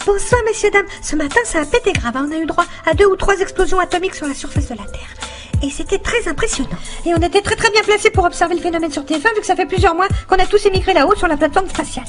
Bonsoir, messieurs, dames. Ce matin, ça a pété grave. On a eu droit à 2 ou 3 explosions atomiques sur la surface de la Terre. Et c'était très impressionnant. Et on était très bien placés pour observer le phénomène sur TF1, vu que ça fait plusieurs mois qu'on a tous émigré là-haut sur la plateforme spatiale.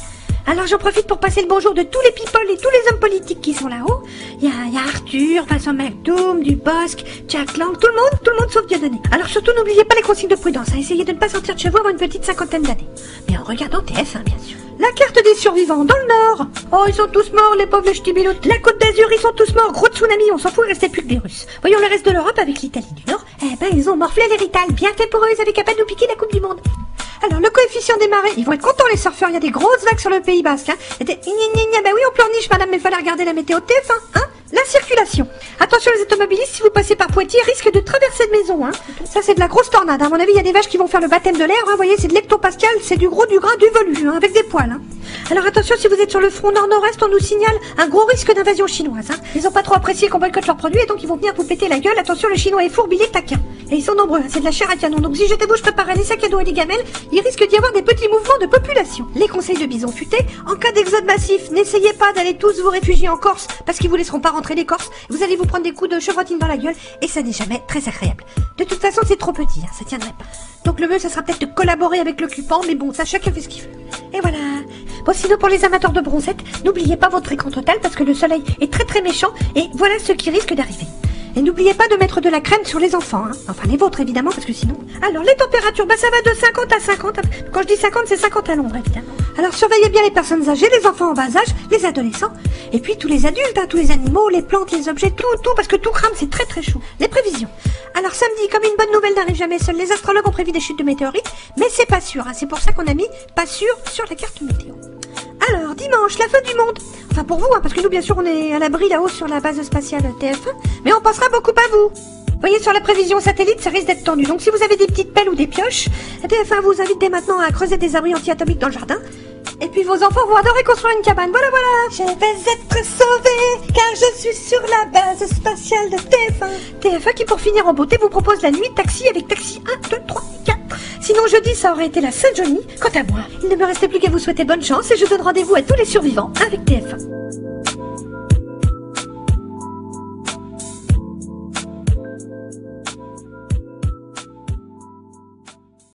Alors j'en profite pour passer le bonjour de tous les people et tous les hommes politiques qui sont là-haut. Il y a Arthur, Vincent McDoom, Dubosc, Jack Lang, tout le monde sauf Dieudonné. Alors surtout n'oubliez pas les consignes de prudence, essayez de ne pas sortir de chez vous avant une petite 50aine d'années. Mais en regardant TF1 bien sûr. La carte des survivants dans le nord. Oh, ils sont tous morts, les pauvres ch'tibiloutes. La Côte d'Azur, ils sont tous morts. Gros tsunami, on s'en fout, il restait plus que des Russes. Voyons le reste de l'Europe avec l'Italie du Nord. Eh ben, ils ont morflé l'héritage. Bien fait pour eux, ils avaient qu'à pas nous piquer la Coupe du Monde. Alors, le coefficient des marées, ils vont être contents les surfeurs, il y a des grosses vagues sur le Pays Basque, hein. Bah oui, on pleurniche, madame, mais fallait regarder la météo TF1, hein. La circulation. Attention les automobilistes, si vous passez par Poitiers, risque de traverser de maison, hein. Ça, c'est de la grosse tornade, à mon avis, il y a des vaches qui vont faire le baptême de l'air, hein. Vous voyez, c'est de l'hectopascal, c'est du gros, du gras, du velu, hein, avec des poils, hein. Alors attention, si vous êtes sur le front nord-nord-est, on nous signale un gros risque d'invasion chinoise, hein. Ils ont pas trop apprécié qu'on boycotte leurs produits et donc ils vont venir vous péter la gueule. Attention, le chinois est fourbe, il est taquin. Et ils sont nombreux, hein. C'est de la chair à canon. Donc si j'étais vous, je préparais les sacs à dos et les gamelles. Il risque d'y avoir des petits mouvements de population. Les conseils de Bison Futé, en cas d'exode massif, n'essayez pas d'aller tous vous réfugier en Corse parce qu'ils vous laisseront pas rentrer les Corses. Vous allez vous prendre des coups de chevrotine dans la gueule et ça n'est jamais très agréable. De toute façon, c'est trop petit, hein. Ça tiendrait pas. Donc le mieux, ça sera peut-être de collaborer avec l'occupant, mais bon, ça chacun fait ce qu'il veut. Et voilà. Bon, sinon pour les amateurs de bronzette, n'oubliez pas votre écran total parce que le soleil est très méchant et voilà ce qui risque d'arriver. Et n'oubliez pas de mettre de la crème sur les enfants, hein. Enfin les vôtres évidemment parce que sinon... Alors les températures, bah ça va de 50 à 50. Quand je dis 50, c'est 50 à l'ombre évidemment. Alors surveillez bien les personnes âgées, les enfants en bas âge, les adolescents, et puis tous les adultes, hein, tous les animaux, les plantes, les objets, tout, parce que tout crame, c'est très chaud. Les prévisions. Alors samedi, comme une bonne nouvelle n'arrive jamais seule, les astrologues ont prévu des chutes de météorites, mais c'est pas sûr, hein. C'est pour ça qu'on a mis pas sûr sur la carte météo. Alors, dimanche, la fin du monde. Enfin, pour vous, hein, parce que nous, bien sûr, on est à l'abri là-haut sur la base spatiale TF1, mais on pensera beaucoup à vous. Vous voyez, sur la prévision satellite, ça risque d'être tendu. Donc, si vous avez des petites pelles ou des pioches, TF1 vous invite dès maintenant à creuser des abris anti-atomiques dans le jardin. Et puis, vos enfants vont adorer construire une cabane. Voilà. Je vais être sauvée, car je suis sur la base spatiale de TF1. TF1 qui, pour finir en beauté, vous propose la nuit taxi avec taxi 1, 2, 3, 4. Sinon, jeudi, ça aurait été la Saint-Johnny. Quant à moi, il ne me restait plus qu'à vous souhaiter bonne chance et je donne rendez-vous à tous les survivants avec TF1.